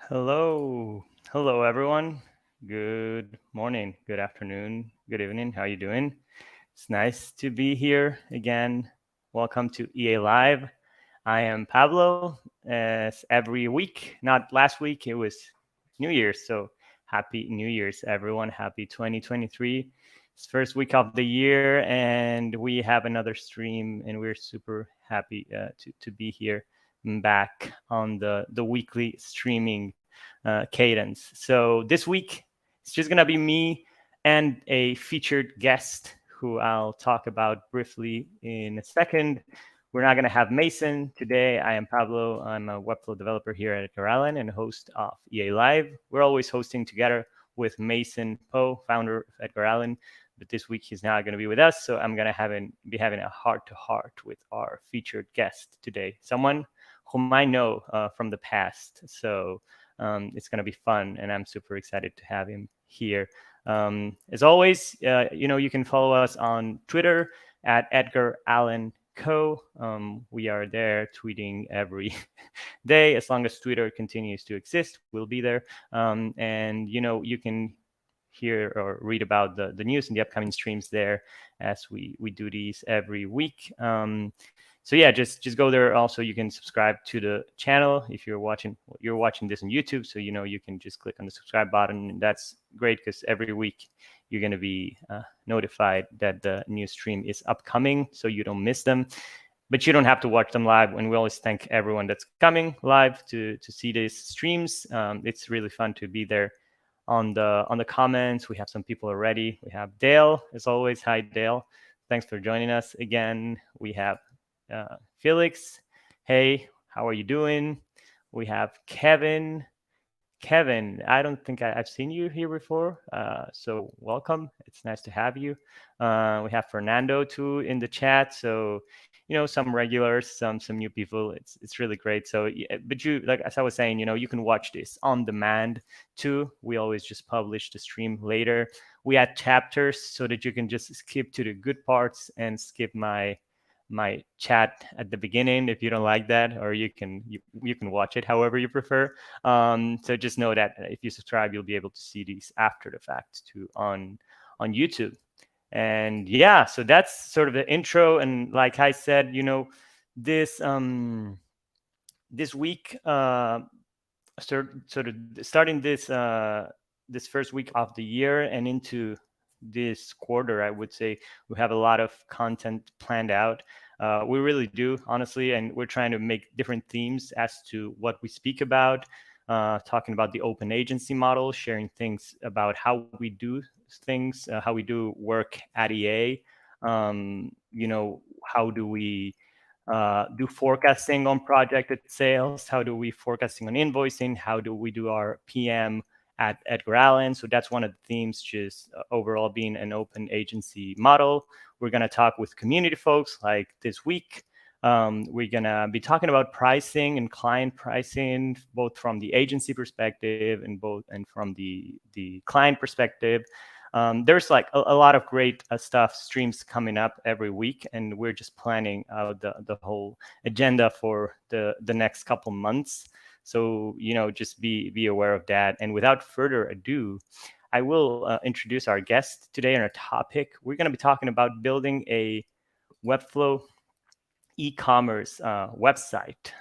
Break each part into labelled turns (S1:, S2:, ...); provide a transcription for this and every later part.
S1: Hello. Hello, everyone. Good morning, good afternoon, good evening. How you doing? It's nice to be here again. Welcome to EA Live. I am Pablo. As every week, not last week, it was New Year's. So happy New Year's, everyone. Happy 2023. It's first week of the year, and we have another stream, and we're super happy to be here back on the weekly streaming cadence. So this week, it's just going to be me and a featured guest who I'll talk about briefly in a second. We're not going to have Mason today. I am Pablo. I'm a Webflow developer here at Edgar Allan and host of EA Live. We're always hosting together with Mason Poe, founder of Edgar Allan. But this week he's not going to be with us, so I'm going to be having a heart-to-heart with our featured guest today, someone whom I know from the past. So it's going to be fun, and I'm super excited to have him here. As always, you can follow us on Twitter at Edgar Allan Co. We are there tweeting every day. As long as Twitter continues to exist, we'll be there. And you can hear or read about the news and the upcoming streams there as we do these every week. So yeah, just go there. Also, you can subscribe to the channel if you're watching this on YouTube. So you can just click on the subscribe button, and that's great because every week you're going to be notified that the new stream is upcoming, so you don't miss them. But you don't have to watch them live. And we always thank everyone that's coming live to see these streams. It's really fun to be there on the comments. We have some people already. We have Dale, as always. Hi, Dale. Thanks for joining us again. We have Felix. Hey, how are you doing? We have Kevin. Kevin, I don't think I've seen you here before, so welcome. It's nice to have you. We have Fernando too in the chat. So some regulars, some new people. It's really great. So but you, like as I was saying, you can watch this on demand too. We always just publish the stream later. We add chapters so that you can just skip to the good parts and skip my chat at the beginning if you don't like that, or you can watch it however you prefer. So just know that if you subscribe, you'll be able to see these after the fact too on YouTube. And yeah, so that's sort of the intro. And like I said, this this week, sort of starting this first week of the year and into this quarter, I would say we have a lot of content planned out. We really do, honestly, and we're trying to make different themes as to what we speak about, talking about the open agency model, sharing things about how we do things, how we do work at EA. How do we do forecasting on projected sales? How do we forecasting on invoicing? How do we do our PM at Edgar Allan? So that's one of the themes, just overall being an open agency model. We're going to talk with community folks like this week. We're going to be talking about pricing and client pricing, both from the agency perspective and from the client perspective. There's like a lot of great stuff, streams coming up every week, and we're just planning out the whole agenda for the next couple months. So just be aware of that. And without further ado, I will introduce our guest today and our topic. We're going to be talking about building a Webflow e-commerce website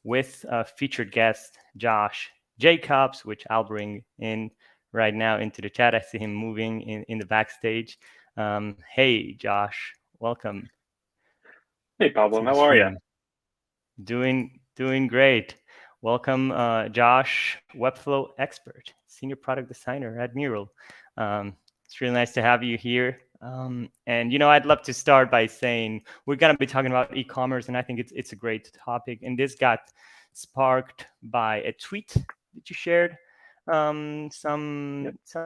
S1: with featured guest Josh Jacobs, which I'll bring in right now into the chat. I see him moving in the backstage. Hey, Josh, welcome.
S2: Hey, Pablo, how are you?
S1: Doing great. Welcome, Josh, Webflow expert, senior product designer at Mural. It's really nice to have you here. And I'd love to start by saying we're going to be talking about e-commerce, and I think it's a great topic. And this got sparked by a tweet that you shared some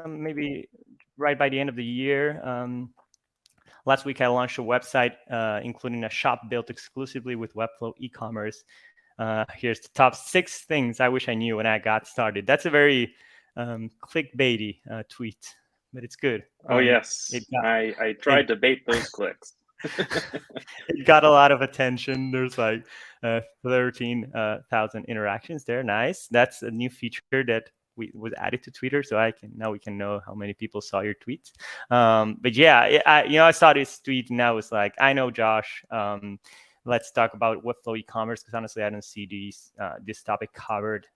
S1: maybe right by the end of the year. Last week, I launched a website, including a shop built exclusively with Webflow e-commerce. Here's the top 6 things I wish I knew when I got started. That's a very clickbaity tweet, but it's good.
S2: Oh, yes. I tried to bait those clicks.
S1: It got a lot of attention. There's like 13,000 interactions there. Nice. That's a new feature that was added to Twitter, so we can know how many people saw your tweets. But yeah, I saw this tweet and I was like, I know Josh. Let's talk about Webflow e-commerce, because honestly, I don't see this topic covered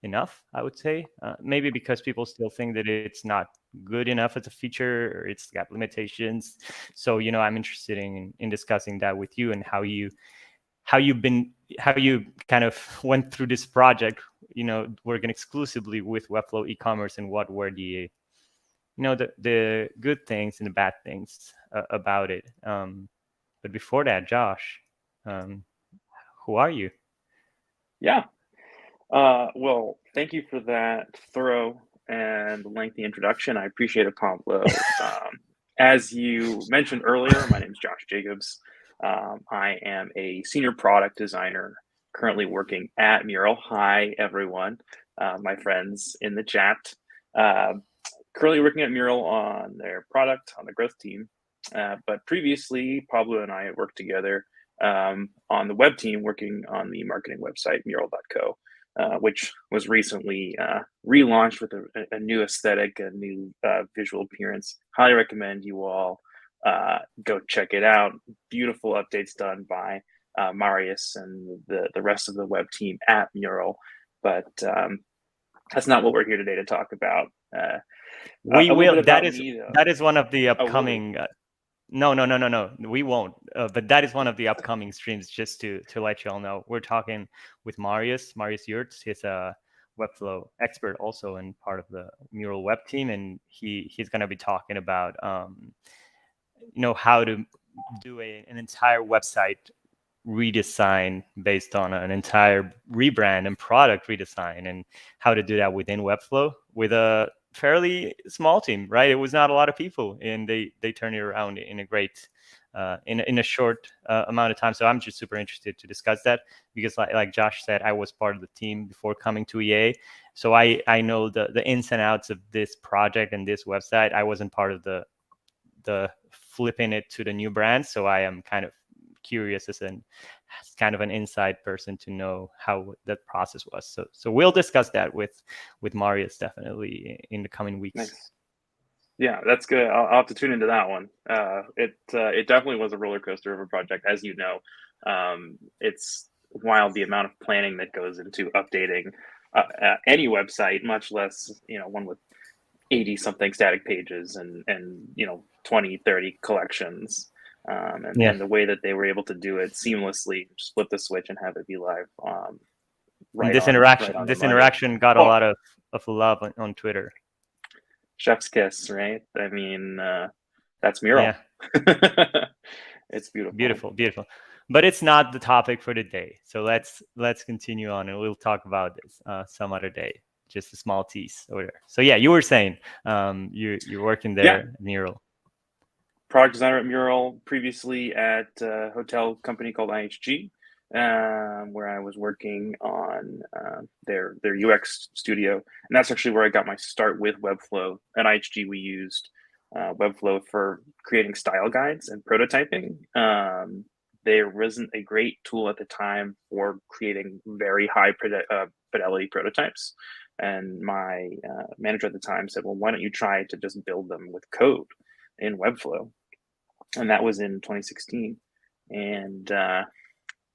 S1: enough, I would say. Maybe because people still think that it's not good enough as a feature, or it's got limitations. So I'm interested in discussing that with you, and how you kind of went through this project, working exclusively with Webflow e-commerce, and what were the good things and the bad things about it. But before that, Josh, who are you?
S2: Yeah. Well, thank you for that thorough and lengthy introduction. I appreciate it, Pablo. As you mentioned earlier, my name is Josh Jacobs. I am a senior product designer currently working at Mural. Hi, everyone, my friends in the chat. Currently working at Mural on their product, on the growth team. But previously, Pablo and I worked together on the web team, working on the marketing website, mural.co. Which was recently relaunched with a new aesthetic, a new visual appearance. Highly recommend you all go check it out. Beautiful updates done by Marius and the rest of the web team at Mural. But that's not what we're here today to talk about.
S1: We
S2: a little
S1: will.
S2: bit about me, though.
S1: That is one of the upcoming.
S2: Oh,
S1: No. We won't. But that is one of the upcoming streams. Just to let you all know, we're talking with Marius Yurts. He's a Webflow expert also, and part of the Mural web team, and he's going to be talking about how to do an entire website redesign based on an entire rebrand and product redesign, and how to do that within Webflow with a fairly small team, right? It was not a lot of people, and they turned it around in a great in a short amount of time. So I'm just super interested to discuss that, because like Josh said, I was part of the team before coming to EA, so I know the ins and outs of this project and this website. I wasn't part of the flipping it to the new brand, so I am kind of curious as kind of an inside person to know how that process was. So we'll discuss that with Marius definitely in the coming weeks.
S2: Nice. Yeah, that's good. I'll have to tune into that one. It definitely was a roller coaster of a project, as you know. It's wild the amount of planning that goes into updating any website, much less one with 80 something static pages and 20, 30 collections. And the way that they were able to do it seamlessly, just flip the switch and have it be live.
S1: This interaction got a lot of love on Twitter.
S2: Chef's kiss, right? I mean, that's Mural. Yeah. It's beautiful.
S1: Beautiful. But it's not the topic for today. So let's continue on, and we'll talk about this some other day. Just a small tease over there. So yeah, you were saying you're working there at Mural.
S2: Product designer at Mural, previously at a hotel company called IHG, where I was working on their UX studio. And that's actually where I got my start with Webflow. At IHG, we used Webflow for creating style guides and prototyping. There wasn't a great tool at the time for creating very high fidelity prototypes. And my manager at the time said, well, why don't you try to just build them with code in Webflow? And that was in 2016. And I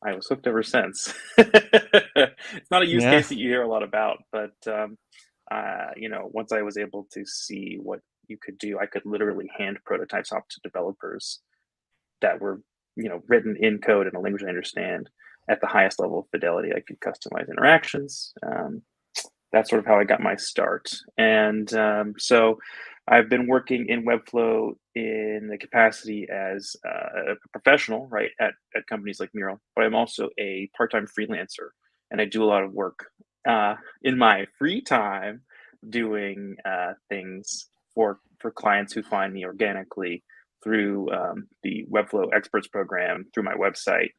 S2: was hooked ever since. It's not a use case that you hear a lot about, but once I was able to see what you could do, I could literally hand prototypes off to developers that were, written in code in a language I understand at the highest level of fidelity. I could customize interactions. That's sort of how I got my start. And so I've been working in Webflow in the capacity as a professional, right, at companies like Mural, but I'm also a part-time freelancer, and I do a lot of work in my free time doing things for clients who find me organically through the Webflow Experts program, through my website,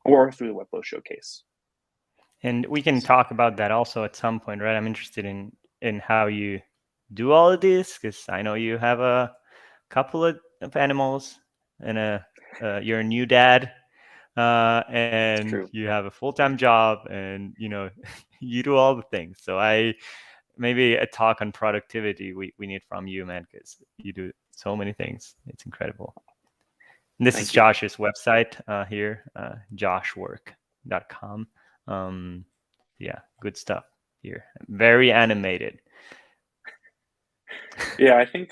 S2: or through the Webflow Showcase.
S1: And we can talk about that also at some point, right? I'm interested in how you do all of this, because I know you have a couple of animals and you're a new dad,
S2: It's
S1: and
S2: true.
S1: you have a full-time job, and you do all the things. So maybe a talk on productivity we need from you, man, because you do so many things. It's incredible. And this is
S2: Thank you.
S1: Josh's website here, joshwork.com. Yeah, good stuff here. Very animated.
S2: Yeah, I think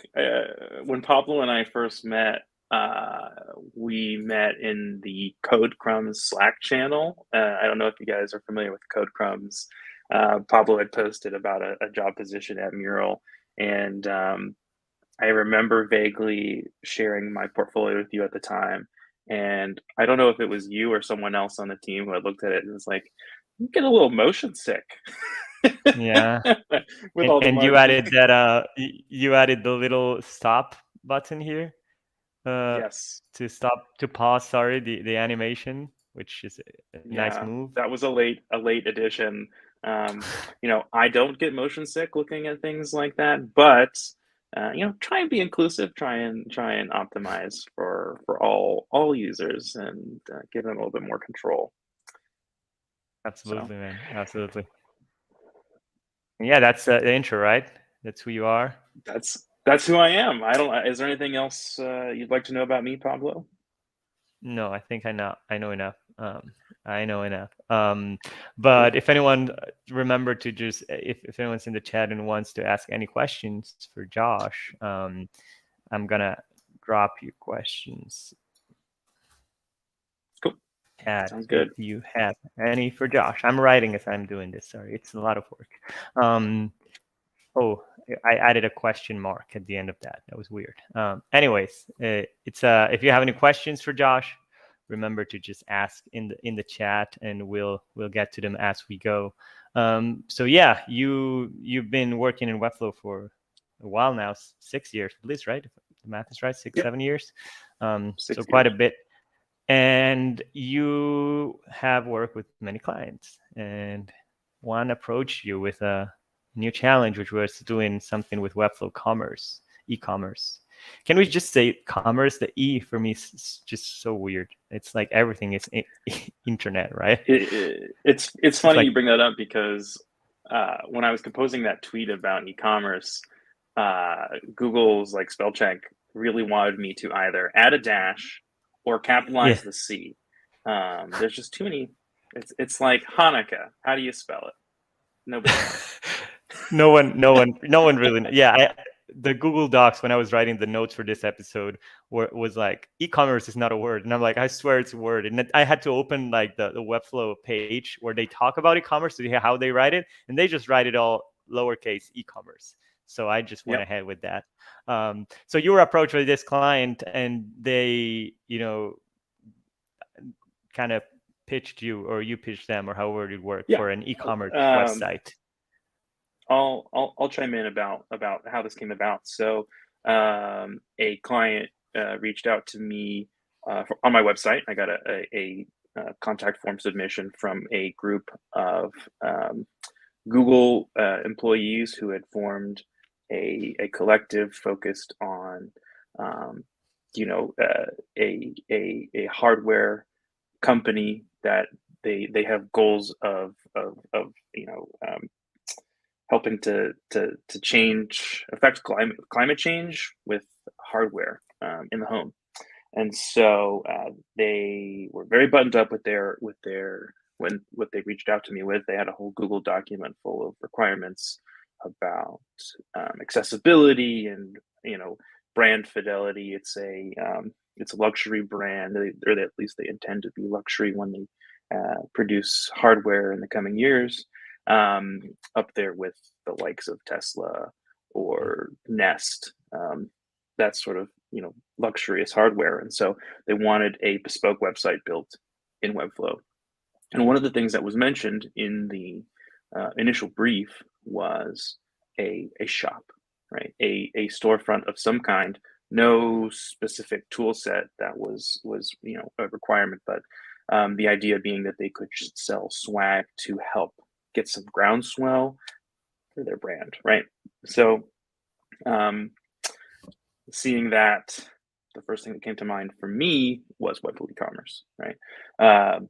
S2: when Pablo and I first met, we met in the Code Crumbs Slack channel. I don't know if you guys are familiar with Code Crumbs. Pablo had posted about a job position at Mural, and I remember vaguely sharing my portfolio with you at the time. And I don't know if it was you or someone else on the team who had looked at it and was like, "You get a little motion sick
S1: Yeah.
S2: with
S1: And
S2: all the
S1: and you
S2: margin."
S1: added that you added the little stop button here uh
S2: Yes.
S1: to pause, sorry, the animation, which is a nice
S2: Yeah,
S1: move.
S2: that was a late addition. I don't get motion sick looking at things like that, but try and be inclusive. Try and optimize for all users and give them a little bit more control. So
S1: Absolutely, man. Absolutely. Yeah, that's the intro, right? That's who you are.
S2: that's who I am. I don't. Is there anything else you'd like to know about me, Pablo?
S1: No, I think I know enough. I know enough.
S2: Cool.
S1: But if anyone remember to just if anyone's in the chat and wants to ask any questions for Josh, I'm gonna drop you questions.
S2: Cool.
S1: Chat
S2: Sounds
S1: if
S2: good.
S1: you have any for Josh. I'm writing as I'm doing this. Sorry, it's a lot of work. Oh, I added a question mark at the end of that. That was weird. Anyways, it's if you have any questions for Josh, remember to just ask in the chat, and we'll get to them as we go. So yeah, you've been working in Webflow for a while now, 6 years at least, right? If the math is right, six,
S2: Yep.
S1: 7 years. So
S2: Six
S1: quite a
S2: years.
S1: bit. And you have worked with many clients, and one approached you with a new challenge, which was doing something with Webflow commerce, e-commerce. Can we just say commerce? The E for me is just so weird. It's like everything is internet, right?
S2: It's
S1: It's
S2: funny
S1: like,
S2: you bring that up because when I was composing that tweet about e-commerce, Google's like spell check really wanted me to either add a dash or
S1: yeah.
S2: capitalize the C. There's just too many. It's like Hanukkah. How do you spell it? Nobody knows.
S1: No one really. Yeah, the Google Docs when I was writing the notes for this episode was like e-commerce is not a word, and I'm like, I swear it's a word, and I had to open like the Webflow page where they talk about e-commerce to hear how they write it, and they just write it all lowercase e-commerce. So I just went
S2: Yep.
S1: ahead with that. So you were approached by this client, and they, kind of pitched you, or you pitched them, or however it worked
S2: Yeah.
S1: for an e-commerce
S2: Um,
S1: website.
S2: I'll chime in about how this came about. So, a client reached out to me on my website. I got a contact form submission from a group of Google employees who had formed a collective focused on, um, a hardware company that they have goals of helping to change affect climate change with hardware in the home. And so they were very buttoned up with their when what they reached out to me with. They had a whole Google document full of requirements about accessibility and brand fidelity. It's a luxury brand, or at least they intend to be luxury when they produce hardware in the coming years. Up there with the likes of Tesla or Nest. That's sort of luxurious hardware, and so they wanted a bespoke website built in Webflow. And one of the things that was mentioned in the initial brief was a shop, right? A storefront of some kind. No specific tool set that was a requirement, but the idea being that they could sell swag to help get some groundswell for their brand, right? So, um, seeing that the first thing that came to mind for me was Webflow e-commerce, right? Um,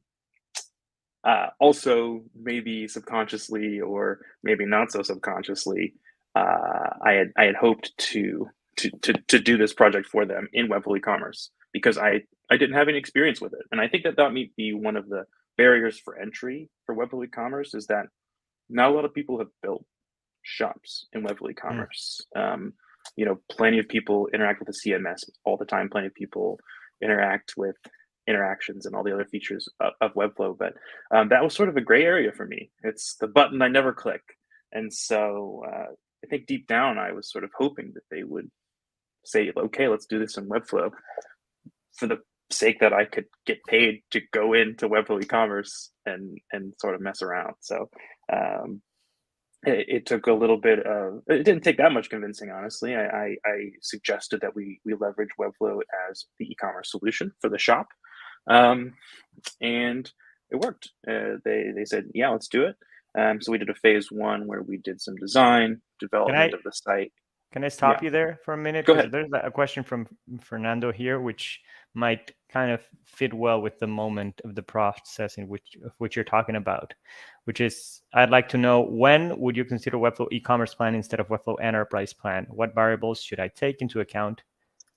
S2: Also, maybe subconsciously or maybe not so subconsciously, I had hoped to do this project for them in Webflow e-commerce because I didn't have any experience with it, and I think that that may be one of the barriers for entry for Webflow e-commerce is that not a lot of people have built shops in Webflow
S1: Mm.
S2: e-commerce. Plenty of people interact with the CMS all the time. Plenty of people interact with interactions and all the other features of Webflow, but that was sort of a gray area for me. It's the button I never click, and so I think deep down I was sort of hoping that they would say, "Okay, let's do this in Webflow," for the sake that I could get paid to go into Webflow e-commerce and sort of mess around. So um, it took a little bit of it didn't take that much convincing, honestly. I suggested that we leverage Webflow as the e-commerce solution for the shop, um, and it worked. They said, yeah, let's do it. So we did a phase one where we did some design
S1: Can
S2: development
S1: I
S2: of the site.
S1: Can I
S2: Yeah,
S1: stop you there for a minute?
S2: go
S1: Because
S2: ahead.
S1: there's a question from Fernando here, which might kind of fit well with the moment of the process of which you're talking about, which is I'd like to know, when would you consider Webflow e-commerce plan instead of Webflow enterprise plan? What variables should I take into account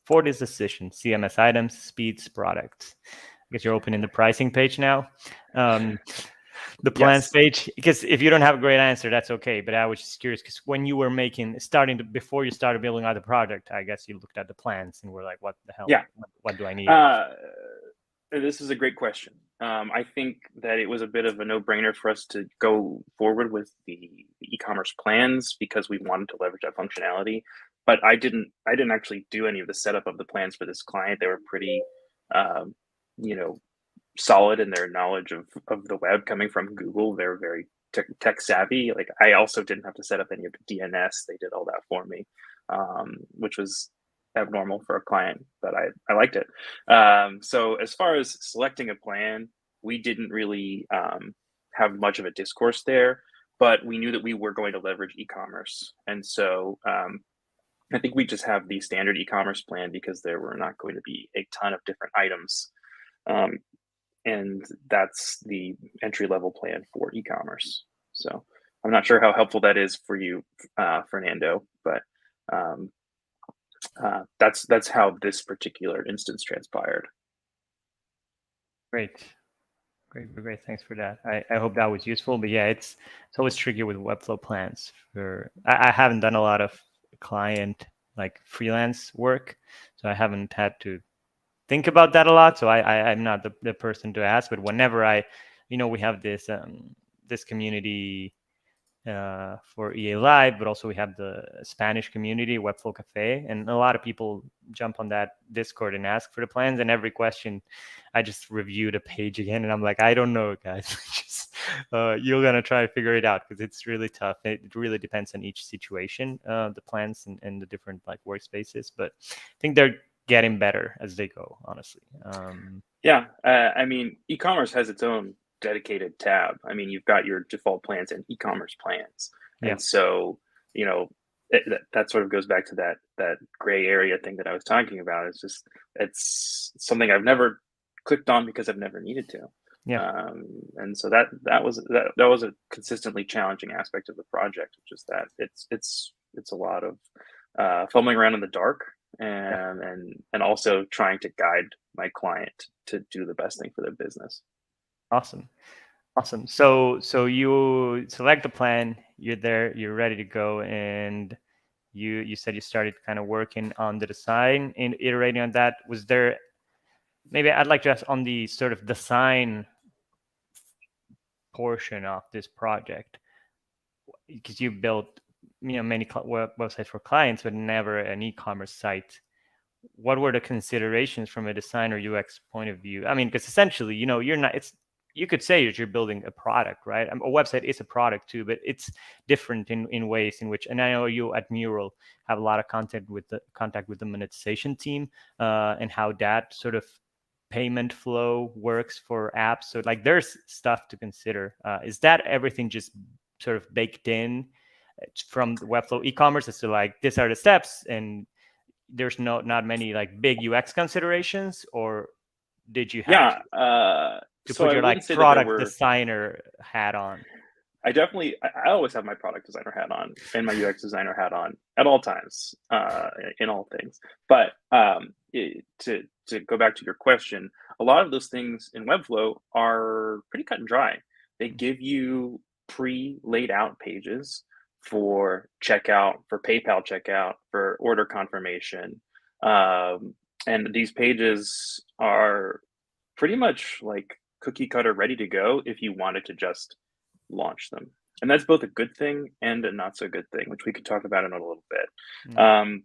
S1: for this decision? CMS items, speeds, products. I guess you're opening the pricing page now. The plans
S2: Yes.
S1: page, because if you don't have a great answer, that's okay, but I was just curious because when you were before you started building out the project, I guess you looked at the plans and were like, what the hell,
S2: Yeah.
S1: what do I need?
S2: Uh, this is a great question. I think that it was a bit of a no-brainer for us to go forward with the e-commerce plans because we wanted to leverage that functionality. But I didn't actually do any of the setup of the plans for this client. They were pretty, um, you know, solid in their knowledge of the web coming from Google. They're very tech savvy. Like I also didn't have to set up any of the DNS. They did all that for me, which was abnormal for a client, but I liked it. So as far as selecting a plan, we didn't really have much of a discourse there, but we knew that we were going to leverage e-commerce. And so I think we just have the standard e-commerce plan because there were not going to be a ton of different items. Um, and that's the entry level plan for e-commerce. So I'm not sure how helpful that is for you, Fernando, but um, that's how this particular instance transpired.
S1: Great. Great. Thanks for that. I hope that was useful. But yeah, it's always tricky with Webflow plans. I haven't done a lot of client like freelance work, so I haven't had to think about that a lot. So I'm not the person to ask. But whenever we have this community for EA Live, but also we have the Spanish community, Webflow Cafe, and a lot of people jump on that Discord and ask for the plans. And every question, I just review the page again, and I'm like, I don't know, guys. Just you're gonna try to figure it out because it's really tough. It really depends on each situation, the plans and the different like workspaces. But I think they're getting better as they go, honestly.
S2: Yeah, I mean, e-commerce has its own dedicated tab. I mean, you've got your default plans and e-commerce plans,
S1: Yeah,
S2: and so that sort of goes back to that gray area thing that I was talking about. It's something I've never clicked on because I've never needed to,
S1: yeah,
S2: and so that was a consistently challenging aspect of the project, which is that it's a lot of fumbling around in the dark
S1: yeah.
S2: and also trying to guide my client to do the best thing for their business.
S1: Awesome. Awesome. So you select the plan, you're there, you're ready to go, and you said you started kind of working on the design and iterating on that. Was there maybe I'd like to ask on the sort of design portion of this project, because you built many websites for clients, but never an e-commerce site. What were the considerations from a design or UX point of view? I mean, because essentially, you're not. You could say that you're building a product, right? A website is a product too, but it's different in ways in which. And I know you at Mural have a lot of contact with the monetization team and how that sort of payment flow works for apps. So like, there's stuff to consider. Is that everything just sort of baked in from the Webflow e-commerce as to like these are the steps and there's not many like big UX considerations, or did you have
S2: Yeah.
S1: to
S2: So
S1: put
S2: I
S1: your
S2: wouldn't
S1: like
S2: say that there
S1: product
S2: were.
S1: designer hat on?
S2: I always have my product designer hat on and my UX designer hat on at all times, in all things. But to go back to your question, a lot of those things in Webflow are pretty cut and dry. They give you pre-laid out pages for checkout, for PayPal checkout, for order confirmation, and these pages are pretty much like cookie cutter ready to go if you wanted to just launch them. And that's both a good thing and a not so good thing, which we could talk about in a little bit.
S1: Mm.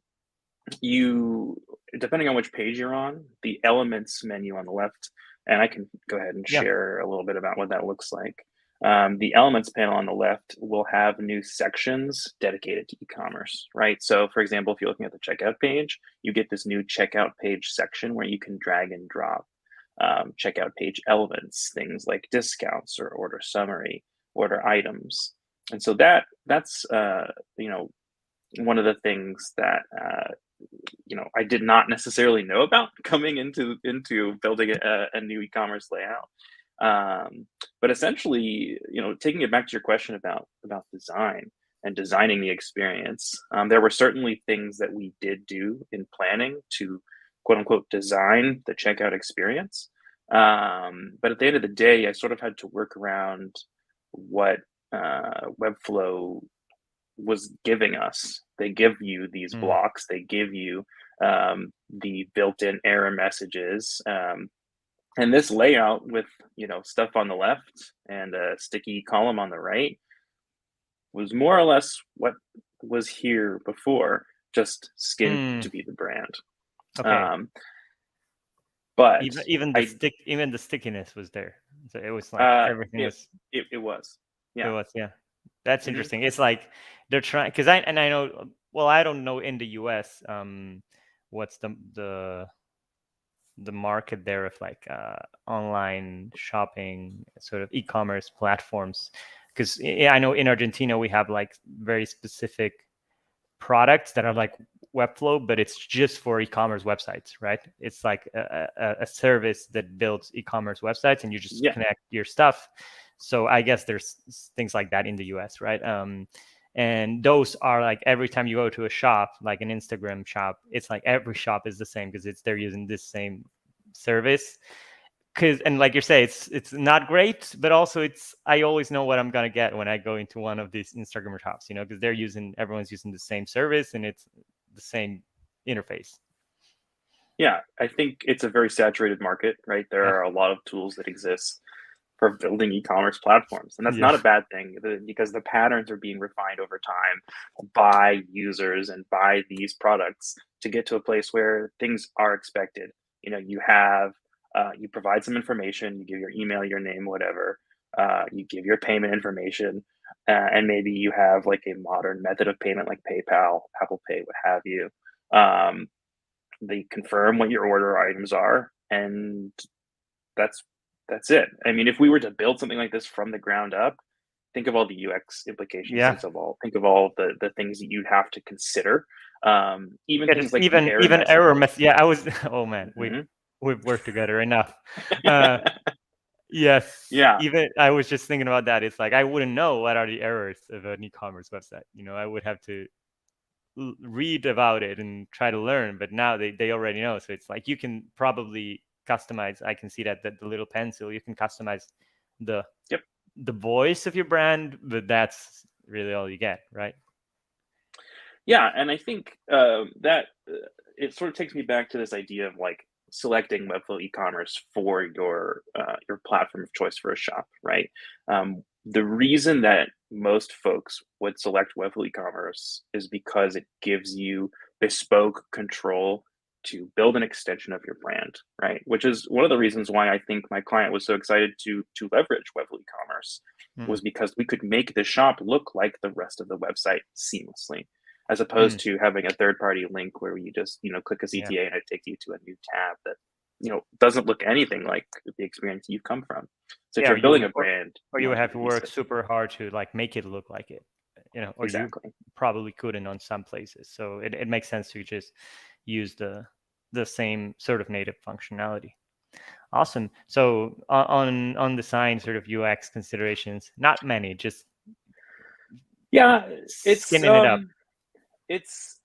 S2: You, depending on which page you're on, the elements menu on the left, and I can go ahead and
S1: Yeah.
S2: share a little bit about what that looks like. The elements panel on the left will have new sections dedicated to e-commerce, right? So for example, if you're looking at the checkout page, you get this new checkout page section where you can drag and drop checkout page elements, things like discounts or order summary, order items. And so that's one of the things that I did not necessarily know about coming into building a new e-commerce layout. But essentially, taking it back to your question about design and designing the experience, there were certainly things that we did do in planning to quote unquote design the checkout experience. But at the end of the day, I sort of had to work around what Webflow was giving us. They give you these
S1: Mm.
S2: blocks, they give you the built-in error messages. And this layout with stuff on the left and a sticky column on the right was more or less what was here before, just skinned
S1: Mm.
S2: to be the brand.
S1: Okay.
S2: But
S1: Even
S2: I
S1: the stickiness was there. So it was like
S2: uh
S1: everything
S2: it
S1: was.
S2: it was.
S1: It
S2: Yeah.
S1: was, yeah. That's
S2: Hmm.
S1: interesting. It's like they're trying, because I know, well, I don't know in the US what's the market there of like online shopping, sort of e-commerce platforms, because I know in Argentina we have like very specific products that are like Webflow, but it's just for e-commerce websites, right? It's like a service that builds e-commerce websites, and you just
S2: Yeah.
S1: connect your stuff. So I guess there's things like that in the US, right? And those are like every time you go to a shop, like an Instagram shop, it's like every shop is the same because they're using this same service. And like you say, it's not great, but also I always know what I'm gonna get when I go into one of these Instagram shops, because everyone's using the same service and it's the same interface.
S2: Yeah, I think it's a very saturated market, right? There
S1: Yeah.
S2: are a lot of tools that exist for building e-commerce platforms, and that's
S1: Yeah.
S2: not a bad thing because the patterns are being refined over time by users and by these products to get to a place where things are expected. You have you provide some information, you give your email, your name, whatever, you give your payment information, and maybe you have like a modern method of payment like PayPal, Apple Pay, what have you. Um, they confirm what your order items are, and that's that's it. I mean, if we were to build something like this from the ground up, think of all the UX implications.
S1: Yeah.
S2: Think of all the things that you'd have to consider. Even
S1: Yeah,
S2: things
S1: just
S2: like the error
S1: even error
S2: messages.
S1: Yeah, I was. Oh man,
S2: Hmm.
S1: we've worked together enough. Uh, yes,
S2: Yeah,
S1: even I was just thinking about that. It's like I wouldn't know what are the errors of an e-commerce website. I would have to read about it and try to learn, but now they already know. So it's like you can probably customize. I can see that the little pencil, you can customize the
S2: yep.
S1: the voice of your brand, but that's really all you get, right?
S2: Yeah, and I think that it sort of takes me back to this idea of like selecting Webflow e-commerce for your platform of choice for a shop, right? The reason that most folks would select Webflow e-commerce is because it gives you bespoke control to build an extension of your brand, right? Which is one of the reasons why I think my client was so excited to leverage Webflow e-commerce,
S1: Mm.
S2: was because we could make the shop look like the rest of the website seamlessly, as opposed
S1: Mm.
S2: to having a third party link where you just click a
S1: Yeah.
S2: CTA and it takes you to a new tab that doesn't look anything like the experience you've come from. So if
S1: Yeah,
S2: you're building a brand,
S1: or
S2: you
S1: you would
S2: want it
S1: have
S2: to
S1: to
S2: be
S1: work
S2: cohesive.
S1: super hard to like make it look like it, or you
S2: Exactly.
S1: probably couldn't on some places. So it makes sense to just use the same sort of native functionality. Awesome. So on design sort of UX considerations, not many, just
S2: Yeah, it's
S1: skinning it up.
S2: it's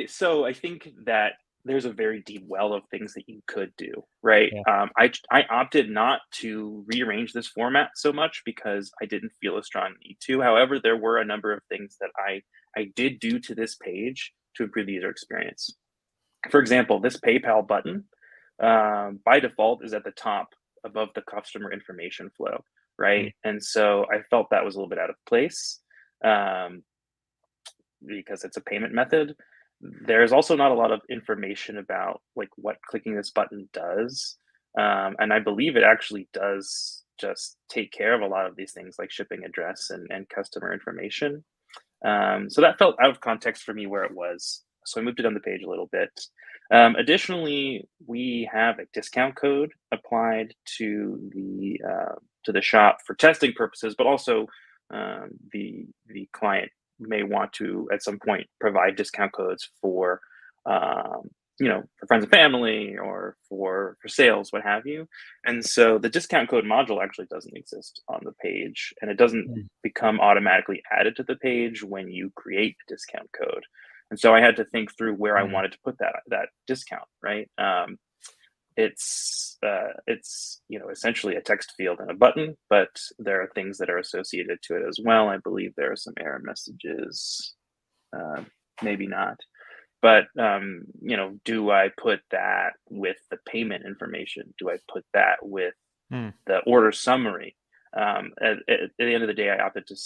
S2: so I think that there's a very deep well of things that you could do, right?
S1: Yeah.
S2: I opted not to rearrange this format so much because I didn't feel a strong need to. However, there were a number of things that I did do to this page to improve the user experience. For example, this PayPal button by default is at the top above the customer information flow,
S1: Mm.
S2: right? And so I felt that was a little bit out of place. Um, because it's a payment method. There's also not a lot of information about like what clicking this button does. And I believe it actually does just take care of a lot of these things like shipping address and customer information. So that felt out of context for me where it was. So I moved it on the page a little bit. Additionally, we have a discount code applied to the shop for testing purposes, but also the client may want to at some point provide discount codes for for friends and family or for sales, what have you. And so the discount code module actually doesn't exist on the page, and it doesn't
S1: Mm.
S2: become automatically added to the page when you create the discount code. And so I had to think through where I
S1: Mm.
S2: wanted to put that discount, right? It's essentially a text field and a button, but there are things that are associated to it as well. I believe there are some error messages, uh, maybe not. But do I put that with the payment information? Do I put that with
S1: Mm.
S2: the order summary? At the end of the day, I opted to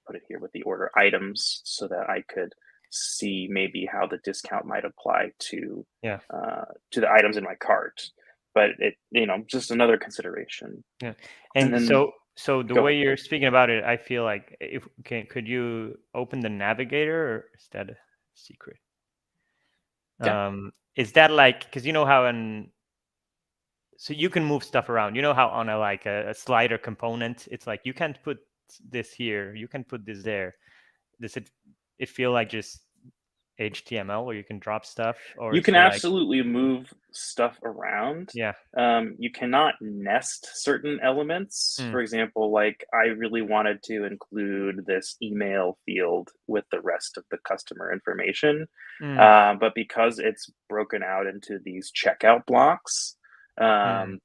S2: put it here with the order items so that I could see maybe how the discount might apply
S1: Yeah.
S2: to the items in my cart. But just another consideration.
S1: Yeah.
S2: And
S1: And
S2: then
S1: so the
S2: go
S1: way
S2: ahead.
S1: you're speaking about it, I feel like could you open the navigator, or is that a secret?
S2: Yeah,
S1: Is that like, because you know how so you can move stuff around. You know how on a slider component, it's like you can't put this here, you can put this there. Does it feel like just HTML where you can drop stuff, or
S2: you
S1: is
S2: can
S1: there like,
S2: absolutely move stuff around.
S1: yeah.
S2: You cannot nest certain elements.
S1: Mm.
S2: For example, like I really wanted to include this email field with the rest of the customer information.
S1: Mm.
S2: But because it's broken out into these checkout blocks,
S1: Mm.
S2: um,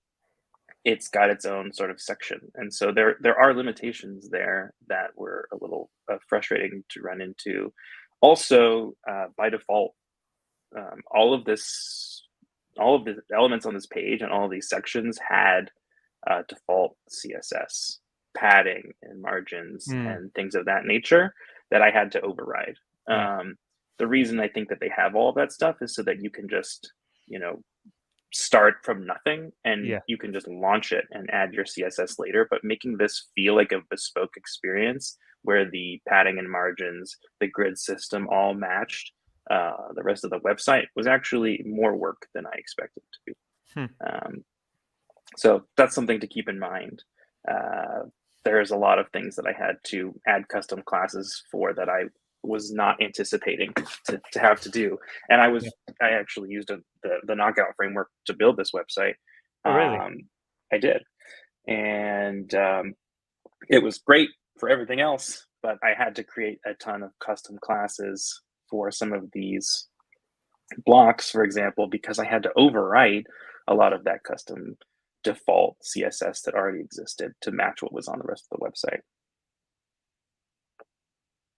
S2: it's got its own sort of section. And so there are limitations there that were a little frustrating to run into. Also, by default, um, all of this all of the elements on this page and all of these sections had default CSS padding and margins
S1: Mm.
S2: and things of that nature that I had to override.
S1: Yeah.
S2: The reason I think that they have all of that stuff is so that you can just, you know, start from nothing and
S1: Yeah.
S2: you can just launch it and add your CSS later, but making this feel like a bespoke experience where the padding and margins, the grid system all matched the rest of the website was actually more work than I expected it to be.
S1: Hmm.
S2: So that's something to keep in mind. There's a lot of things that I had to add custom classes for that I was not anticipating to have to do. And
S1: Yeah.
S2: I actually used the knockout framework to build this website.
S1: Oh, really?
S2: I did. And it was great for everything else, but I had to create a ton of custom classes for some of these blocks, for example, because I had to overwrite a lot of that custom default CSS that already existed to match what was on the rest of the website.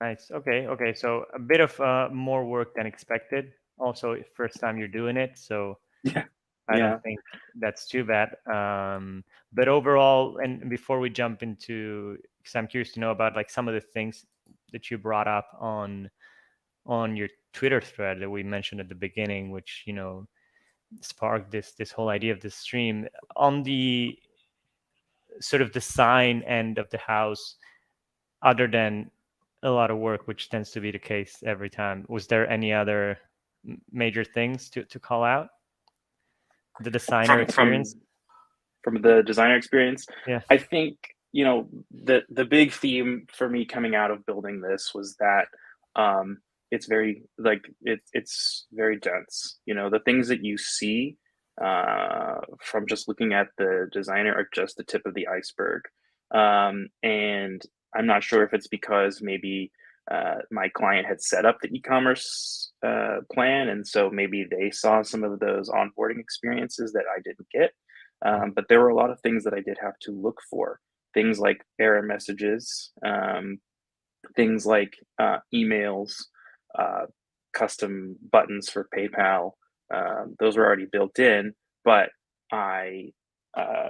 S1: Nice. Okay. Okay. So a bit of more work than expected. Also, first time you're doing it, so
S2: Yeah.
S1: I don't
S2: Yeah.
S1: think that's too bad. But overall, and before we jump into, because I'm curious to know about like some of the things that you brought up on your Twitter thread that we mentioned at the beginning, which sparked this whole idea of this stream on the sort of design end of the house. Other than a lot of work, which tends to be the case every time, was there any other major things to call out? The designer
S2: From
S1: experience?
S2: the designer experience,
S1: Yeah.
S2: I think, the big theme for me coming out of building this was that it's very like it's very dense. The things that you see from just looking at the designer are just the tip of the iceberg. And I'm not sure if it's because maybe my client had set up the e-commerce plan, and so maybe they saw some of those onboarding experiences that I didn't get. But there were a lot of things that I did have to look for. Things like error messages, things like emails, uh, custom buttons for PayPal. Those were already built in, but I uh,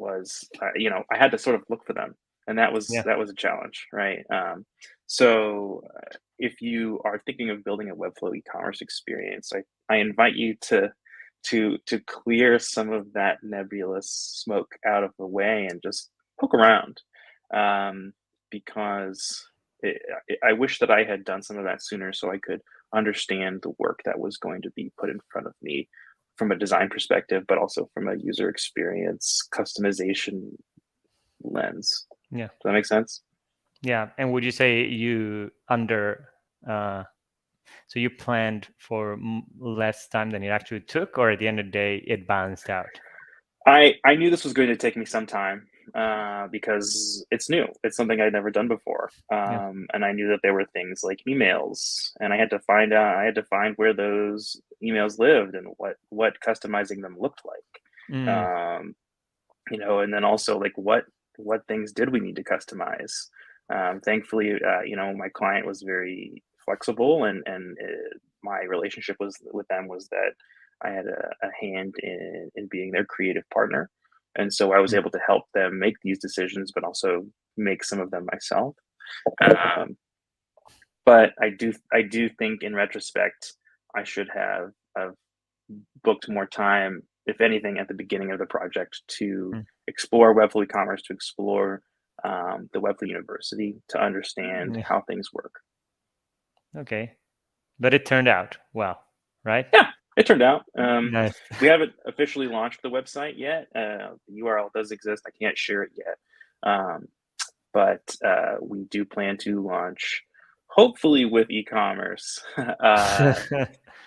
S2: I had to sort of look for them, and that was
S1: Yeah.
S2: that was a challenge, right? So if you are thinking of building a Webflow e-commerce experience, I invite you to clear some of that nebulous smoke out of the way and just poke around, because I wish that I had done some of that sooner so I could understand the work that was going to be put in front of me from a design perspective, but also from a user experience customization lens.
S1: Yeah.
S2: Does that make sense?
S1: Yeah. And would you say you uh, so you planned for less time than it actually took, or at the end of the day, it balanced out?
S2: I knew this was going to take me some time because it's new. It's something I'd never done before,
S1: Yeah.
S2: and I knew that there were things like emails, and I had to find out. I had to find where those emails lived and what customizing them looked like.
S1: Mm.
S2: And then also like what things did we need to customize. Thankfully, my client was very flexible, and my relationship was with them was that I had a hand in being their creative partner, and so I was
S1: Mm.
S2: able to help them make these decisions, but also make some of them myself. Um, but I do think in retrospect I should have booked more time, if anything, at the beginning of the project to
S1: Mm.
S2: explore Webflow e-commerce, to explore the Webflow University, to understand
S1: Yeah.
S2: how things work.
S1: Okay. But it turned out well, right?
S2: Yeah, it turned out.
S1: Nice.
S2: We haven't officially launched the website yet. The URL does exist. I can't share it yet. But we do plan to launch, hopefully with e-commerce.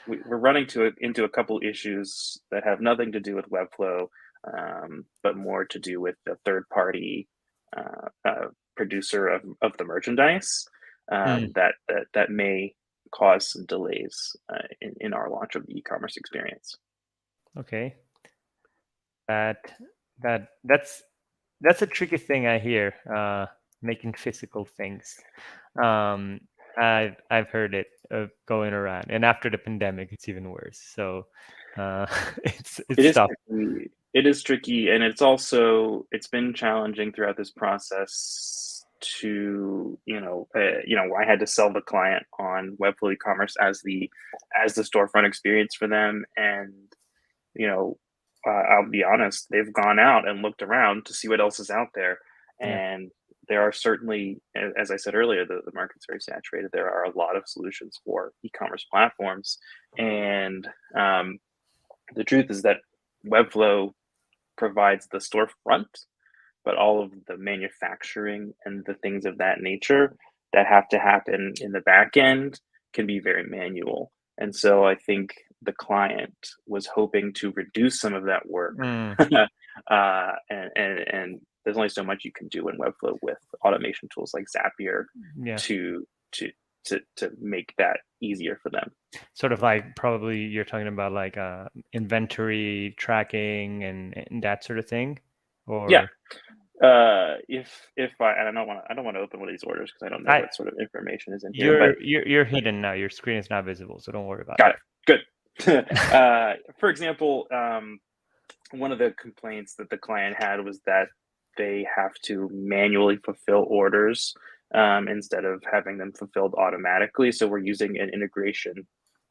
S2: We're running into a couple issues that have nothing to do with Webflow, but more to do with the third-party producer of the merchandise,
S1: Mm.
S2: that may cause some delays in our launch of the e-commerce experience.
S1: Okay. That that's a tricky thing I hear. Making physical things. Um, I've heard it going around, and after the pandemic, it's even worse. So
S2: It
S1: it's
S2: is
S1: tough.
S2: tricky. It is tricky, and it's been challenging throughout this process to I had to sell the client on Webflow e-commerce as the storefront experience for them, and you know I'll be honest, they've gone out and looked around to see what else is out there,
S1: Yeah.
S2: and there are certainly, as I said earlier, the market's very saturated. There are a lot of solutions for e-commerce platforms, and the truth is that Webflow provides the storefront, but all of the manufacturing and the things of that nature that have to happen in the back end can be very manual. And so I think the client was hoping to reduce some of that work.
S1: Mm.
S2: And there's only so much you can do in Webflow with automation tools like Zapier
S1: Yeah.
S2: to to to make that easier for them.
S1: Sort of like probably you're talking about like inventory tracking and that sort of thing,
S2: Yeah,
S1: or
S2: if I don't want to open one of these orders because I don't know
S1: I
S2: what sort of information is in here, but
S1: you're hidden now. Your screen is not visible, so don't worry about
S2: got it. Good. For example, one of the complaints that the client had was that they have to manually fulfill orders, instead of having them fulfilled automatically. So we're using an integration.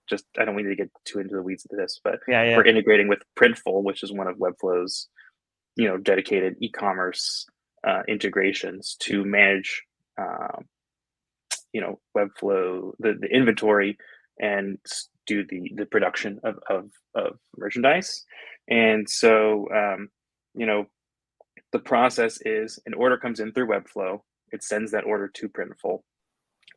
S2: Just I don't need to get too into the weeds of this, but
S1: Yeah, yeah.
S2: we're integrating with Printful, which is one of Webflow's dedicated e-commerce integrations to manage Webflow, the inventory, and do the production of merchandise. And so the process is an order comes in through Webflow, it sends that order to Printful.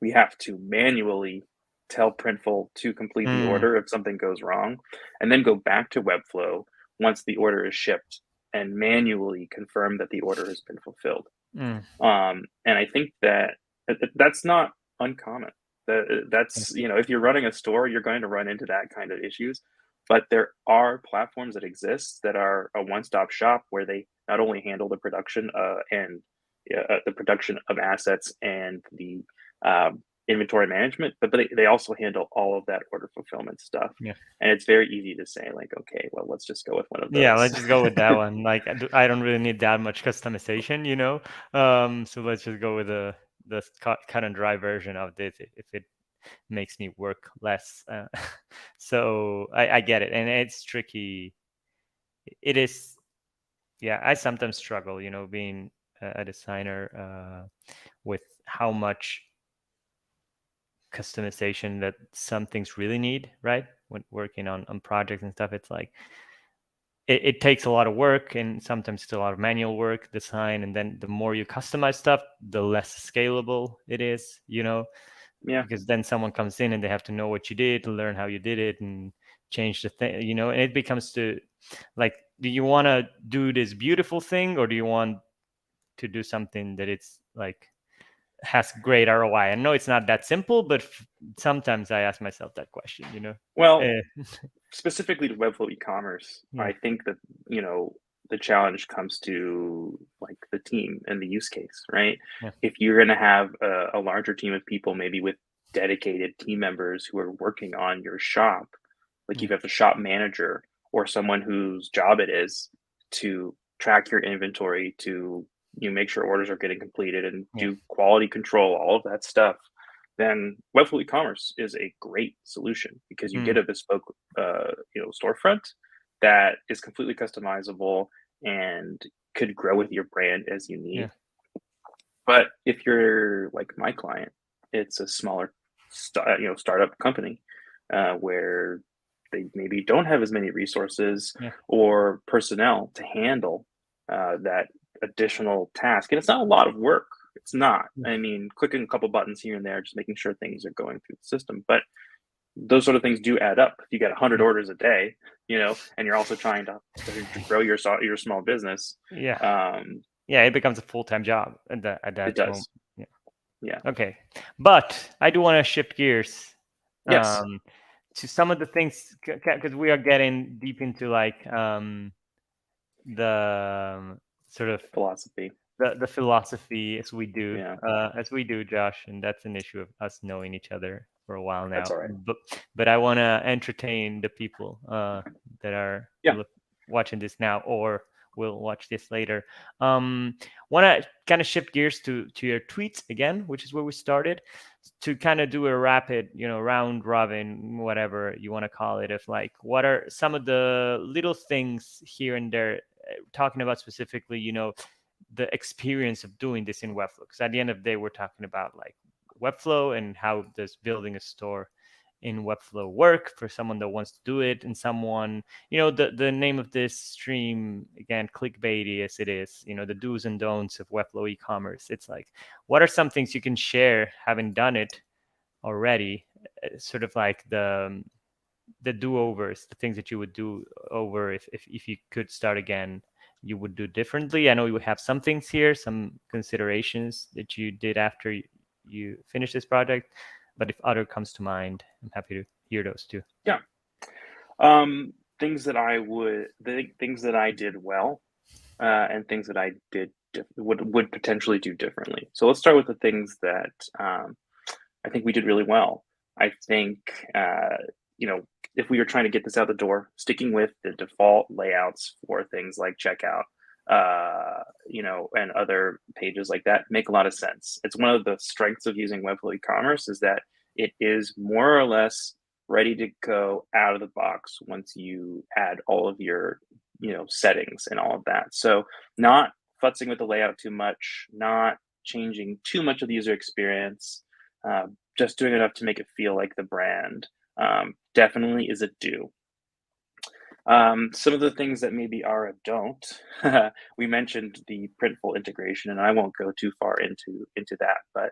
S2: We have to manually tell Printful to complete the
S1: Mm,
S2: order if something goes wrong, and then go back to Webflow once the order is shipped and manually confirm that the order has been fulfilled.
S1: mm,
S2: And I think that that's not uncommon.
S1: yeah,
S2: That's, if you're running a store, you're going to run into that kind of issues. But there are platforms that exist that are a one-stop shop where they not only handle the production and the production of assets and the inventory management, but they also handle all of that order fulfillment stuff.
S1: yeah.
S2: And it's very easy to say, like, okay, well, let's just go with one of
S1: Yeah,
S2: those.
S1: let's just go with that one. Like, I don't really need that much customization, you know. So let's just go with the cut and dry version of this if it makes me work less. So I get it, and it's tricky. It is. Yeah, I sometimes struggle, you know, being a designer with how much customization that some things really need, right? When working on projects and stuff, it's like it takes a lot of work, and sometimes it's a lot of manual work, design, and then the more you customize stuff, the less scalable it is, you know,
S2: Yeah.
S1: because then someone comes in and they have to know what you did, learn how you did it, and change the thing, you know, and it becomes to like, do you want to do this beautiful thing, or do you want to do something that it's like has great ROI? I know it's not that simple, but sometimes I ask myself that question, you know.
S2: Well,
S1: Eh,
S2: specifically to Webflow e-commerce,
S1: yeah,
S2: I think that, the challenge comes to like the team and the use case, right?
S1: yeah,
S2: If you're going to have a larger team of people, maybe with dedicated team members who are working on your shop, like
S1: yeah,
S2: you have a shop manager or someone whose job it is to track your inventory, to make sure orders are getting completed and
S1: yeah,
S2: do quality control, all of that stuff, then Webflow e-commerce is a great solution because you
S1: mm,
S2: get a bespoke storefront that is completely customizable and could grow with your brand as you
S1: yeah,
S2: need. But if you're like my client, it's a smaller startup company where they maybe don't have as many resources
S1: yeah,
S2: or personnel to handle that additional task. And it's not a lot of work. It's not.
S1: yeah,
S2: I mean, clicking a couple buttons here and there, just making sure things are going through the system. But those sort of things do add up. If you get 100
S1: yeah,
S2: orders a day, and you're also trying to grow your small business,
S1: yeah.
S2: um,
S1: Yeah, it becomes a full-time job at
S2: it
S1: that moment.
S2: does.
S1: Yeah.
S2: Yeah.
S1: Okay, but I do want to shift gears
S2: Yes.
S1: um, to some of the things because we are getting deep into like the sort of
S2: Philosophy.
S1: the philosophy
S2: Yeah.
S1: as we do, Josh, and that's an issue of us knowing each other for a while
S2: That's
S1: now.
S2: all right.
S1: But I want to entertain the people that are
S2: Yeah.
S1: watching this now or will watch this later. Um, want to kind of shift gears to your tweets again, which is where we started, to kind of do a rapid, you know, round robin, whatever you want to call it, of like what are some of the little things here and there, talking about specifically, you know, the experience of doing this in Webflow. Because at the end of the day, we're talking about like Webflow and how does building a store in Webflow work for someone that wants to do it, and someone, you know, the name of this stream, again, clickbaity as it is, you know, the do's and don'ts of Webflow e-commerce. It's like, what are some things you can share having done it already, sort of like the do-overs, the things that you would do over if you could start again, you would do differently. I know you have some things here, some considerations that you did after you finish this project, but if other comes to mind, I'm happy to hear those too.
S2: Yeah. Things that I did well, and things that I did would potentially do differently. So let's start with the things that I think we did really well. I think you know if we were trying to get this out the door, sticking with the default layouts for things like checkout, and other pages like that make a lot of sense. It's one of the strengths of using Webflow e-commerce is that it is more or less ready to go out of the box once you add all of your settings and all of that. So not futzing with the layout too much, not changing too much of the user experience, just doing enough to make it feel like the brand. Definitely is a do. Some of the things that maybe are a don't. We mentioned the Printful integration, and I won't go too far into that, but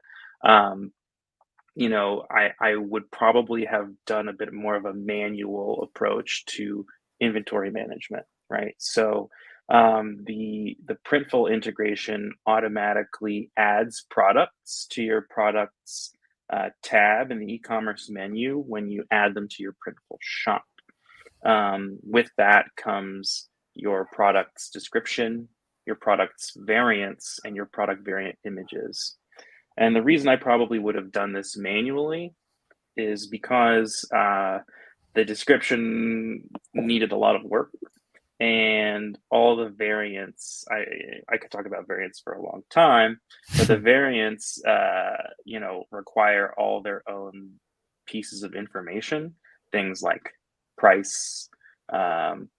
S2: um, I would probably have done a bit more of a manual approach to inventory management, right? So the Printful integration automatically adds products to your products tab in the e-commerce menu when you add them to your Printful shop. With that comes your product's description, your product's variants, and your product variant images. And the reason I probably would have done this manually is because the description needed a lot of work, and all the variants. I could talk about variants for a long time, but the variants, require all their own pieces of information, things like price, um,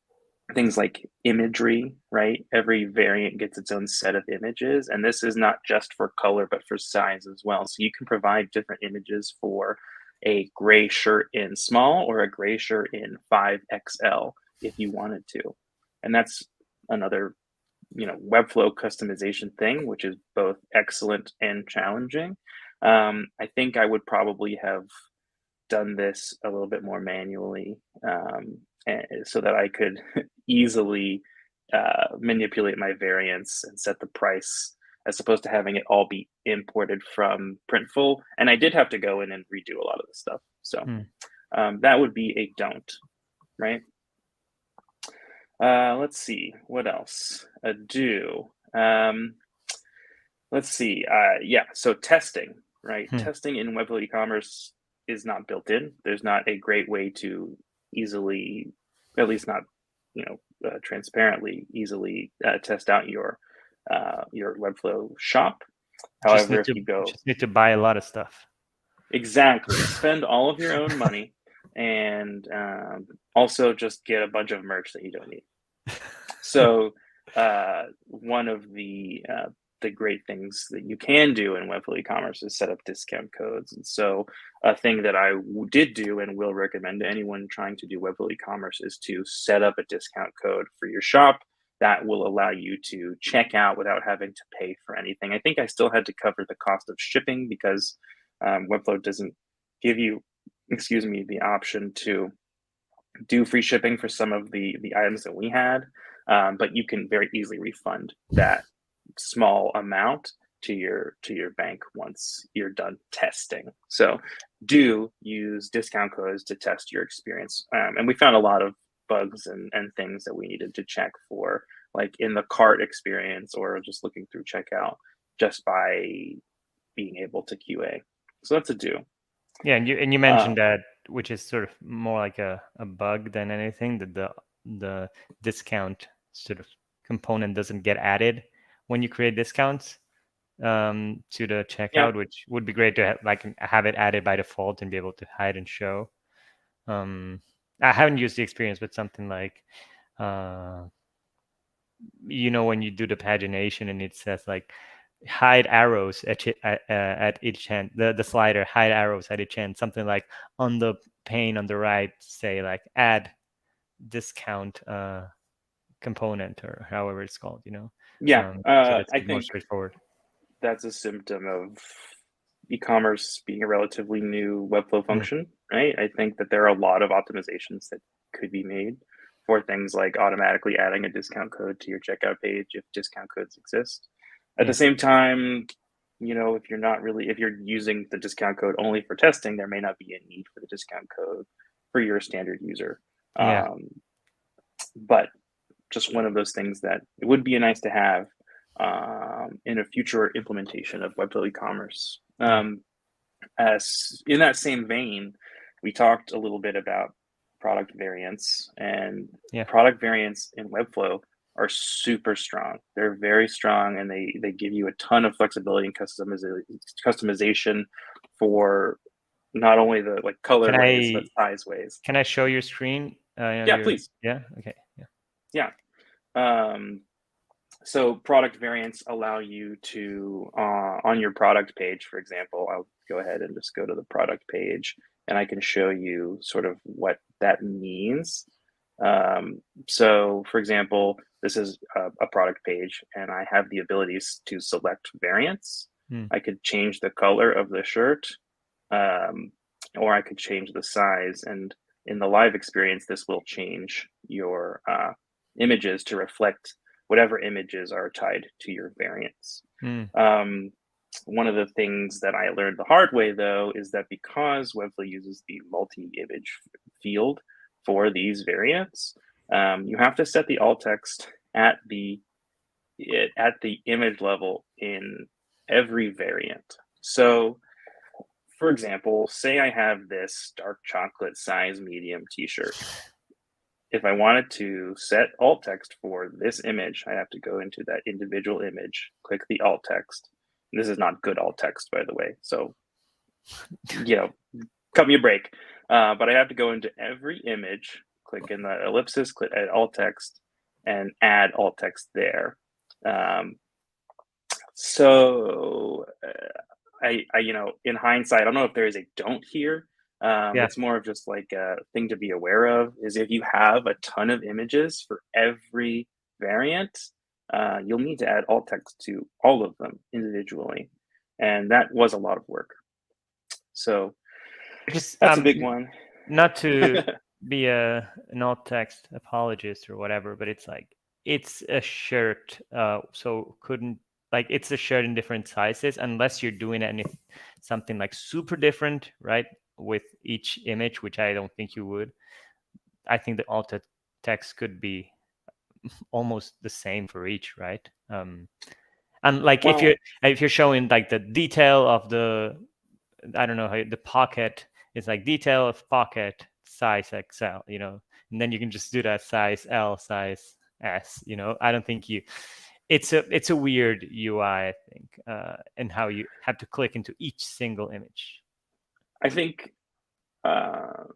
S2: things like imagery, right? Every variant gets its own set of images, and this is not just for color, but for size as well. So you can provide different images for a gray shirt in small or a gray shirt in 5XL if you wanted to. And that's another, Webflow customization thing, which is both excellent and challenging. I think I would probably have done this a little bit more manually, so that I could easily manipulate my variants and set the price, as opposed to having it all be imported from Printful. And I did have to go in and redo a lot of the stuff. So that would be a don't, right? Let's see, what else? A do. Let's see. So testing, right? Testing in Webflow e-commerce is not built in. There's not a great way to easily, at least not, transparently, easily test out your Webflow shop. However, if you go,
S1: just need to buy a lot of stuff.
S2: exactly, spend all of your own money, and also just get a bunch of merch that you don't need. So one of the great things that you can do in Webflow e-commerce is set up discount codes. And so a thing that I did do and will recommend to anyone trying to do Webflow e-commerce is to set up a discount code for your shop that will allow you to check out without having to pay for anything. I think I still had to cover the cost of shipping because Webflow doesn't give you, the option to do free shipping for some of the items that we had. But you can very easily refund that small amount to your bank once you're done testing. So do use discount codes to test your experience. And we found a lot of bugs and things that we needed to check for, like in the cart experience or just looking through checkout, just by being able to QA. So that's a do.
S1: Yeah, and you mentioned that, which is sort of more like a bug than anything, that the discount sort of component doesn't get added when you create discounts to the checkout, which would be great to have it added by default and be able to hide and show. I haven't used the experience, but something like when you do the pagination and it says like hide arrows at each end, the slider hide arrows at each end, something like on the pane on the right, say like add discount component or however it's called, so that's
S2: I
S1: more
S2: think
S1: straightforward.
S2: that's a symptom of e-commerce being a relatively new Webflow function, right? I think that there are a lot of optimizations that could be made for things like automatically adding a discount code to your checkout page if discount codes exist. At the same time, if you're using the discount code only for testing, there may not be a need for the discount code for your standard user. But just one of those things that it would be nice to have in a future implementation of Webflow e-commerce. As in that same vein, we talked a little bit about product variants, and product variants in Webflow are super strong. They're very strong, and they give you a ton of flexibility and customization for not only the color ways, but size ways.
S1: Can I show your screen?
S2: Please.
S1: Yeah. Okay.
S2: Yeah. So product variants allow you to, on your product page, for example, I'll go ahead and just go to the product page and I can show you sort of what that means. So for example, this is a product page and I have the abilities to select variants. I could change the color of the shirt. or I could change the size. And in the live experience, this will change your images to reflect whatever images are tied to your variants.
S1: Mm.
S2: One of the things that I learned the hard way, though, is that because Webflow uses the multi-image field for these variants, you have to set the alt text at the image level in every variant. So, for example, say I have this dark chocolate size medium t-shirt. If I wanted to set alt text for this image, I have to go into that individual image, click the alt text. This is not good alt text, by the way. So, cut me a break. But I have to go into every image, click in the ellipsis, click add alt text, and add alt text there. I in hindsight, I don't know if there is a don't here.
S1: Yeah.
S2: It's more of just like a thing to be aware of is if you have a ton of images for every variant, you'll need to add alt text to all of them individually. And that was a lot of work. So
S1: Just
S2: that's a big one.
S1: not to be an alt text apologist or whatever, but it's like it's a shirt, so couldn't like it's a shirt in different sizes unless you're doing something like super different, right? With each image, which I don't think you would. I think the alt text could be almost the same for each, right? And like
S2: Well,
S1: if you're showing like the detail of the, I don't know how the pocket is like detail of pocket size XL, and then you can just do that size L, size S. I don't think it's a weird UI, I think, and how you have to click into each single image.
S2: I think to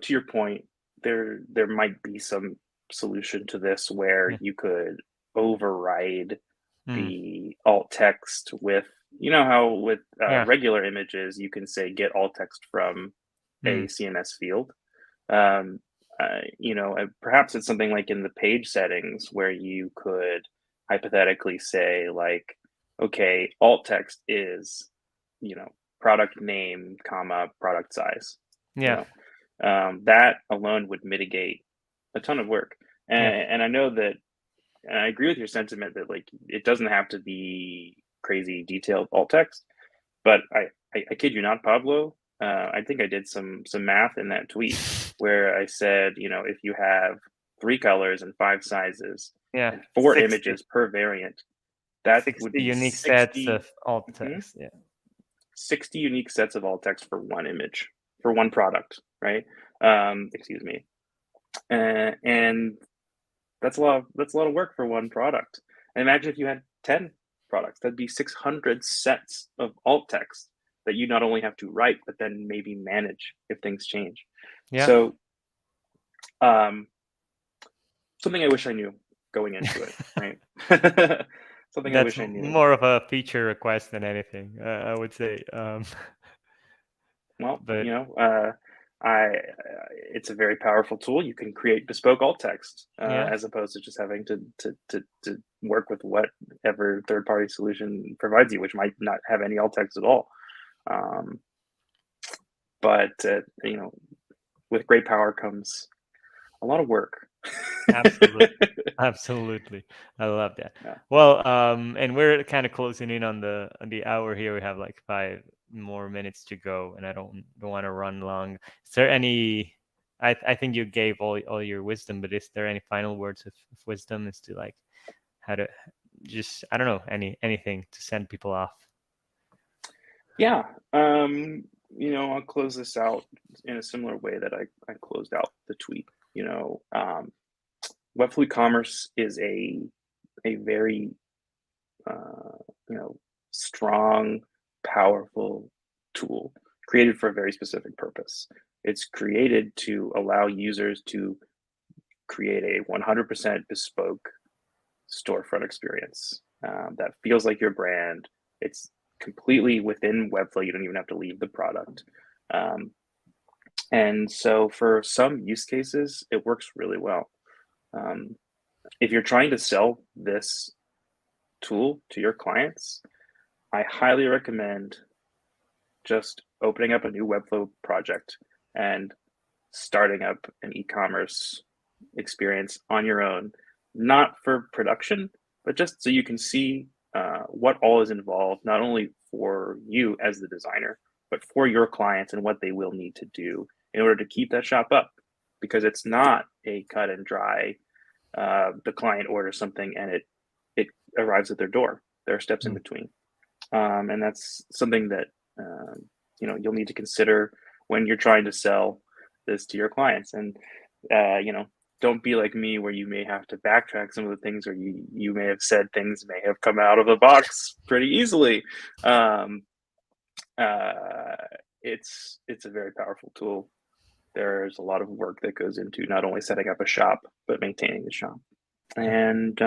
S2: your point, there might be some solution to this where you could override the alt text with how with regular images you can say get alt text from a CMS field. Perhaps it's something like in the page settings where you could hypothetically say like, okay, alt text is product name, comma, product size. That alone would mitigate a ton of work. And I know that, and I agree with your sentiment that like it doesn't have to be crazy detailed alt text, but I kid you not, Pablo. I think I did some math in that tweet where I said, if you have 3 colors and 5 sizes, and 4
S1: 60.
S2: images per variant, that
S1: 60
S2: would be
S1: unique
S2: 60,
S1: sets of alt text.
S2: 60 unique sets of alt text for one image, for one product, right? Excuse me. And that's a lot of work for one product. And imagine if you had 10 products, that'd be 600 sets of alt text that you not only have to write, but then maybe manage if things change. So something I wish I knew going into it, right? Something
S1: That's
S2: I wish I knew.
S1: More of a feature request than anything, I would say.
S2: Well,
S1: but
S2: it's a very powerful tool. You can create bespoke alt text as opposed to just having to work with whatever third-party solution provides you, which might not have any alt text at all. But with great power comes a lot of work.
S1: Absolutely. I love that. Well, and we're kind of closing in on the hour here. We have like 5 more minutes to go, and I don't want to run long. Is there any? I think you gave all your wisdom, but is there any final words of wisdom as to like how to just, I don't know, anything to send people off?
S2: Yeah. I'll close this out in a similar way that I closed out the tweet. Webflow Ecommerce is a very strong, powerful tool created for a very specific purpose. It's created to allow users to create a 100% bespoke storefront experience that feels like your brand. It's completely within Webflow. You don't even have to leave the product. And so for some use cases, it works really well. If you're trying to sell this tool to your clients, I highly recommend just opening up a new Webflow project and starting up an e-commerce experience on your own, not for production, but just so you can see what all is involved, not only for you as the designer, but for your clients and what they will need to do in order to keep that shop up. Because it's not a cut and dry, the client orders something and it arrives at their door. There are steps in between. And that's something that you'll need to consider when you're trying to sell this to your clients. And don't be like me, where you may have to backtrack some of the things, or you may have said things may have come out of the box pretty easily. It's a very powerful tool. There's a lot of work that goes into not only setting up a shop, but maintaining the shop. And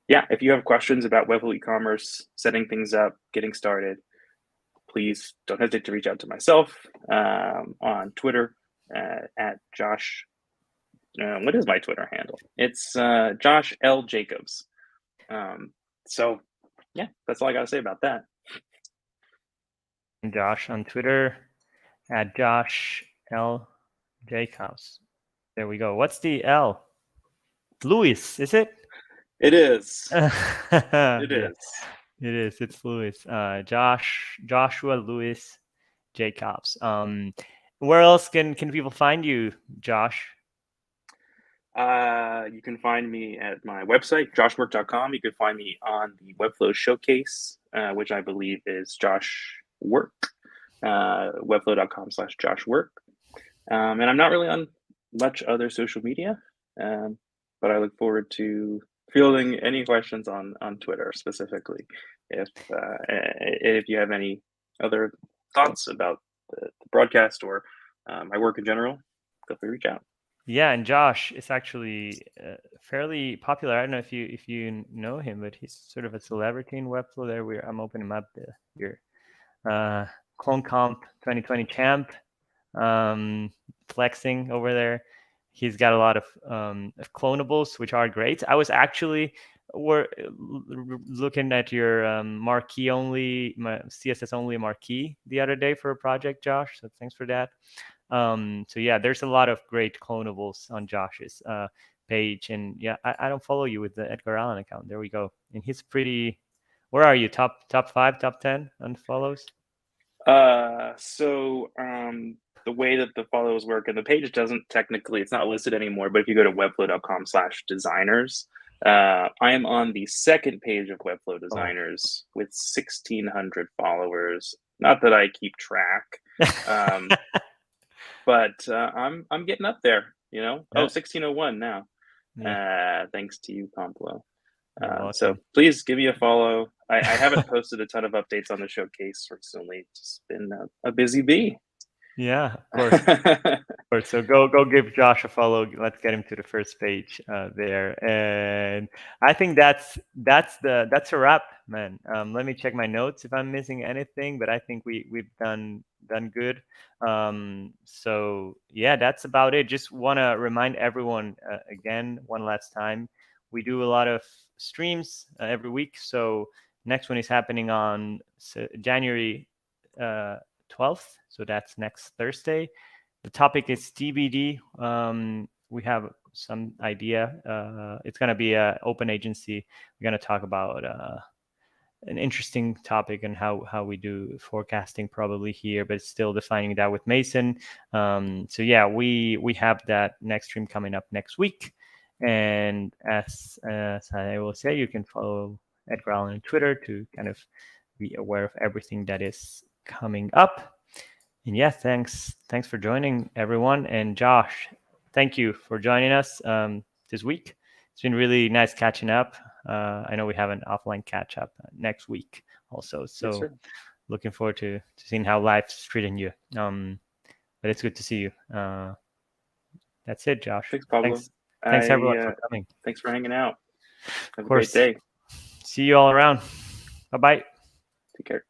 S2: if you have questions about Webflow e-commerce, setting things up, getting started, please don't hesitate to reach out to myself on Twitter at Josh. What is my Twitter handle? It's Josh L. Jacobs. So that's all I got to say about that.
S1: Josh on Twitter at Josh L. Jacobs. There we go. What's the L? Louis, is it?
S2: It is.
S1: It is. It is. It's Louis. Joshua Louis Jacobs. Where else can people find you, Josh?
S2: You can find me at my website, joshwork.com. You can find me on the Webflow Showcase, which I believe is Josh Work, webflow.com/joshwork. And I'm not really on much other social media, but I look forward to fielding any questions on Twitter specifically. If you have any other thoughts about the broadcast or my work in general, feel free to reach out.
S1: Yeah, and Josh is actually fairly popular. I don't know if you know him, but he's sort of a celebrity in Webflow. There, I'm opening him up here. Clone Comp 2020 champ, flexing over there. He's got a lot of clonables, which are great. I was actually looking at your marquee only, my CSS only marquee the other day for a project, Josh. So thanks for that. So yeah, there's a lot of great clonables on Josh's page, and yeah, I don't follow you with the Edgar Allan account. There we go. And he's pretty. Where are you? Top 5, top 10 on follows?
S2: So the way that the follows work, and the page doesn't technically, it's not listed anymore, but if you go to webflow.com/designers, I am on the second page of Webflow Designers with 1,600 followers. Not that I keep track, but I'm getting up there, Yeah. 1601 now. Yeah. Thanks to you, Complo. So please give me a follow. I haven't posted a ton of updates on the showcase recently. It's been a busy bee.
S1: Yeah, of course. Of course. So go give Josh a follow. Let's get him to the first page there. And I think that's a wrap, man. Let me check my notes if I'm missing anything, but I think we've done good. So yeah, that's about it. Just want to remind everyone again one last time. We do a lot of streams every week. So next one is happening on January 12th. So that's next Thursday. The topic is TBD. We have some idea. It's going to be an open agency. We're going to talk about an interesting topic and how we do forecasting probably here, but still defining that with Mason. So yeah, we have that next stream coming up next week. And as I will say, you can follow Edgar Allan on Twitter to kind of be aware of everything that is coming up. And yeah, thanks for joining, everyone. And Josh, thank you for joining us this week. It's been really nice catching up. I know we have an offline catch up next week also. So yes, looking forward to seeing how life's treating you. But it's good to see you. That's it, Josh.
S2: Thanks, Pablo.
S1: Thanks everyone for coming.
S2: Thanks for hanging out. Have a great day.
S1: See you all around. Bye-bye.
S2: Take care.